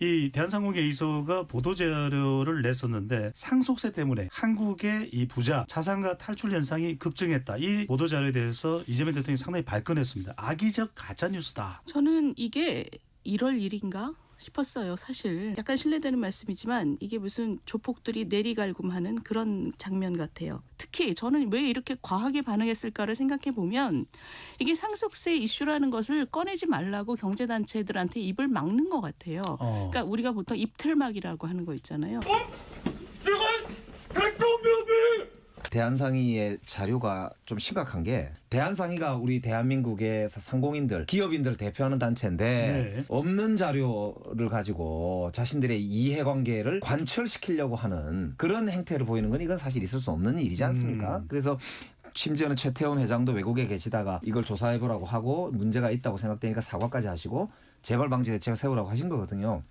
이 대한상공회의소가 보도자료를 냈었는데 상속세 때문에 한국의 이 부자 자산가 탈출 현상이 급증했다. 이 보도자료에 대해서 이재명 대통령이 상당히 발끈했습니다. 악의적 가짜뉴스다. 저는 이게 1월 1일인가 싶었어요. 사실 약간 실례되는 말씀이지만 이게 무슨 조폭들이 내리갈굼하는 그런 장면 같아요. 특히 저는 왜 이렇게 과하게 반응했을까를 생각해 보면 이게 상속세 이슈라는 것을 꺼내지 말라고 경제단체들한테 입을 막는 것 같아요. 그러니까 우리가 보통 입틀막이라고 하는 거 있잖아요. 대한상의의 자료가 좀 심각한 게 대한상의가 우리 대한민국의 상공인들, 기업인들을 대표하는 단체인데 네. 없는 자료를 가지고 자신들의 이해관계를 관철시키려고 하는 그런 행태를 보이는 건 이건 사실 있을 수 없는 일이지 않습니까? 그래서 심지어는 최태원 회장도 외국에 계시다가 이걸 조사해보라고 하고 문제가 있다고 생각되니까 사과까지 하시고 재발 방지 대책을 세우라고 하신 거거든요.